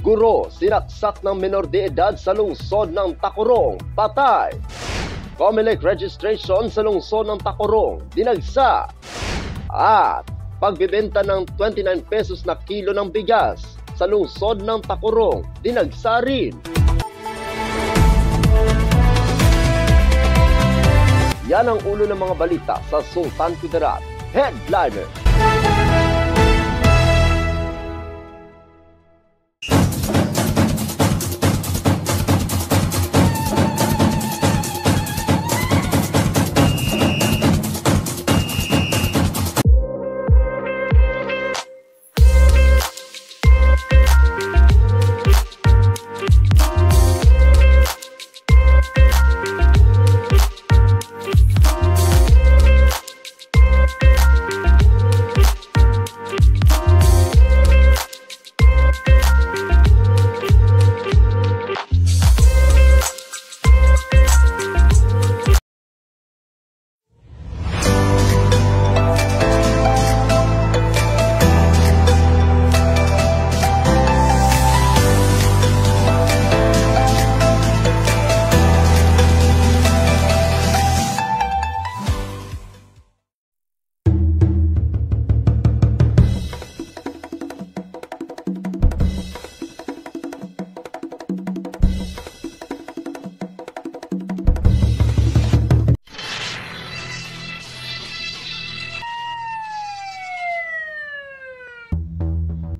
Guro, sinaksak ng menor de edad sa lungsod ng Tacurong, patay. COMELEC registration sa lungsod ng Tacurong, dinagsa. At pagbibenta ng 29 pesos na kilo ng bigas sa lungsod ng Tacurong, dinagsa rin. Yan ang ulo ng mga balita sa Sultan Kudarat Headliner.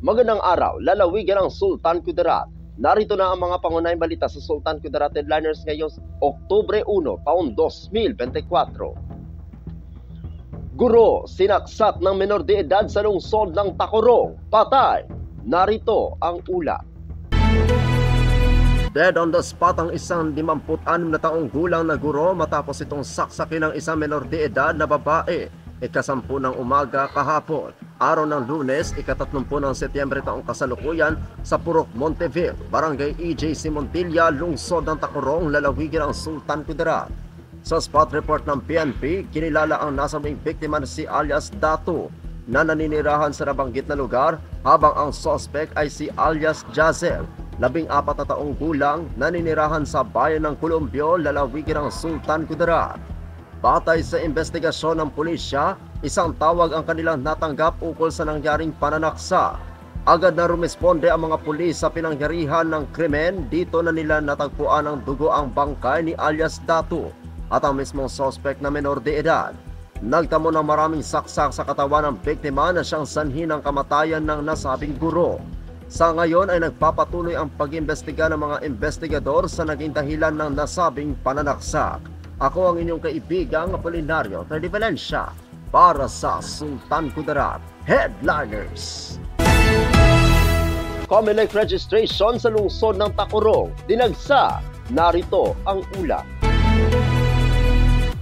Magandang araw, lalawigan ang Sultan Kudarat. Narito na ang mga pangunahing balita sa Sultan Kudarat Headliners ngayong Oktubre 1, taon 2024. Guro, sinaksak ng menor de edad sa lungsod ng Tacurong, patay. Narito ang ulat. Dead on the spot ang isang 56 na taong gulang na guro matapos itong saksakin ng isang menor de edad na babae. Ika-10 ng umaga kahapon, araw ng Lunes, ika-30 ng Setyembre taong kasalukuyan sa Purok Monteville, Barangay EJC Montilla, lungsod ng Tacurong, lalawigan ang Sultan Kudarat. Sa spot report ng PNP, kinilala ang nasabing biktima na si alias Datu na naninirahan sa nabanggit na lugar, habang ang suspect ay si alias Jazel, 14 na taong gulang, naninirahan sa bayan ng Columbio, lalawigan ang Sultan Kudarat. Batay sa investigasyon ng pulisya, isang tawag ang kanilang natanggap ukol sa nangyaring pananaksa. Agad na rumisponde ang mga pulis sa pinangyarihan ng krimen. Dito na nila natagpuan ang dugo ang bangkay ni alias Datu at ang mismong suspect na menor de edad. Nagtamo ng maraming saksak sa katawan ng biktima na siyang sanhi ng kamatayan ng nasabing guro. Sa ngayon ay nagpapatuloy ang pag-imbestiga ng mga investigador sa naging dahilan ng nasabing pananaksak. Ako ang inyong kaibigang Apolinario Teddy Valencia para sa Sultan Kudarat Headliners. COMELEC registration sa lungsod ng Tacurong, dinagsa. Narito ang ulat.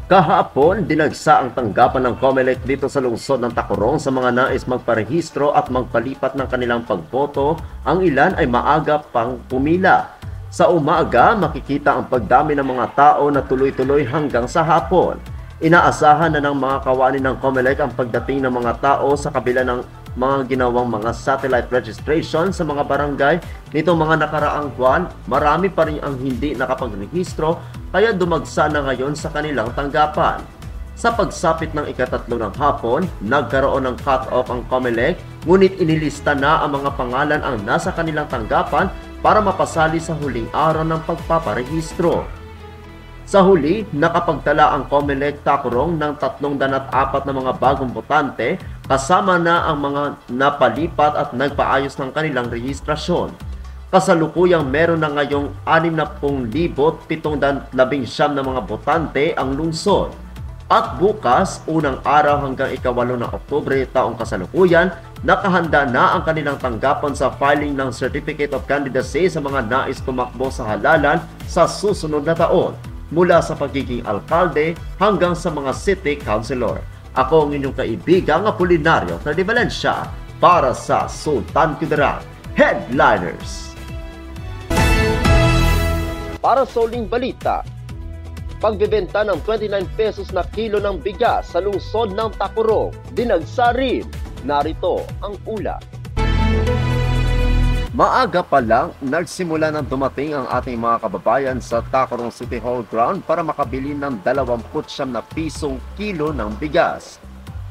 Kahapon, dinagsa ang tanggapan ng COMELEC dito sa lungsod ng Tacurong sa mga nais magparehistro at magpalipat ng kanilang pagboto. Ang ilan ay maaga pang pumila. Sa umaga, makikita ang pagdami ng mga tao na tuloy-tuloy hanggang sa hapon. Inaasahan na ng mga kawani ng COMELEC ang pagdating ng mga tao sa kabila ng mga ginawang mga satellite registration sa mga barangay. Nitong mga nakaraang buwan, marami pa rin ang hindi nakapagrehistro, kaya dumagsa na ngayon sa kanilang tanggapan. Sa pagsapit ng ika-3 ng hapon, nagkaroon ng cut-off ang COMELEC, ngunit inilista na ang mga pangalan ang nasa kanilang tanggapan para mapasali sa huling araw ng pagpaparehistro. Sa huli, nakapagtala ang COMELEC Tacurong ng 304 na mga bagong botante, kasama na ang mga napalipat at nagpaayos ng kanilang rehistrasyon. Kasalukuyang meron na ngayong 60,719 na mga botante ang lungsod. At bukas, unang araw hanggang ika-8 ng Oktubre taong kasalukuyan, nakahanda na ang kanilang tanggapan sa filing ng Certificate of Candidacy sa mga nais tumakbo sa halalan sa susunod na taon, mula sa pagiging alkalde hanggang sa mga city councilor. Ako ang inyong kaibigang Apolinario Teddy Valencia para sa Sultan Kudarat Headliners. Para sa uling balita, pagbebenta ng 29 pesos na kilo ng bigas sa lungsod ng Tacurong, dinagsa rin. Narito ang ulat. Maaga pa lang, nagsimula ng dumating ang ating mga kababayan sa Tacloban City Hall ground para makabili ng 29 na pisong kilo ng bigas.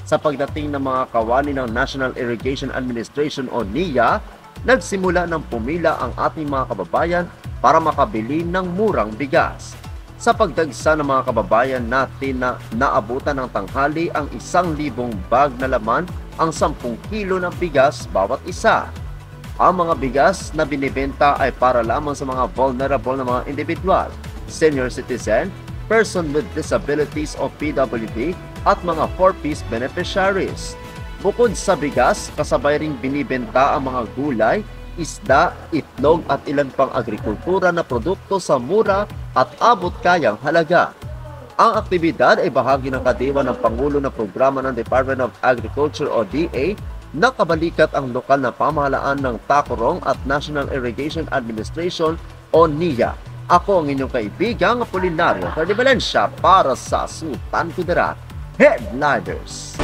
Sa pagdating ng mga kawani ng National Irrigation Administration o NIA, nagsimula ng pumila ang ating mga kababayan para makabili ng murang bigas. Sa pagdagsa ng mga kababayan natin na naabutan ng tanghali ang 1,000 bag na laman ang 10 kilo ng bigas bawat isa. Ang mga bigas na binibenta ay para lamang sa mga vulnerable na mga individual, senior citizen, person with disabilities o PWD at mga 4-piece beneficiaries. Bukod sa bigas, kasabay ring binibenta ang mga gulay, isda, itlog at ilan pang agrikultura na produkto sa mura at abot kayang halaga. Ang aktibidad ay bahagi ng kadiwa ng Pangulo na programa ng Department of Agriculture o DA na kabalikat ang lokal na pamahalaan ng Tacloban at National Irrigation Administration o NIA. Ako ang inyong kaibigang Apolinario Ferdinand Valencia para sa Sultan Kudarat Headliners.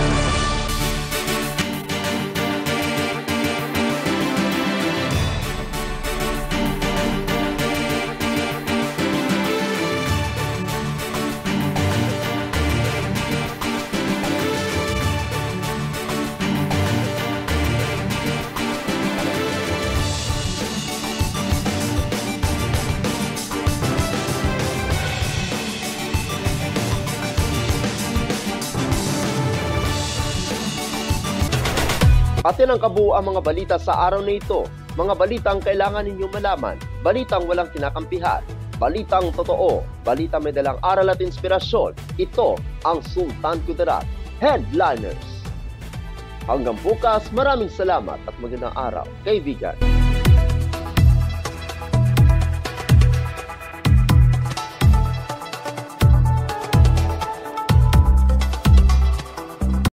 Atin ang kabuuan mga balita sa araw na ito. Mga balitang kailangan ninyong malaman. Balitang walang kinakampihan. Balitang totoo. Balitang may dalang aral at inspirasyon. Ito ang Sultan Kudarat Headliners. Hanggang bukas, maraming salamat at magandang araw, kaibigan.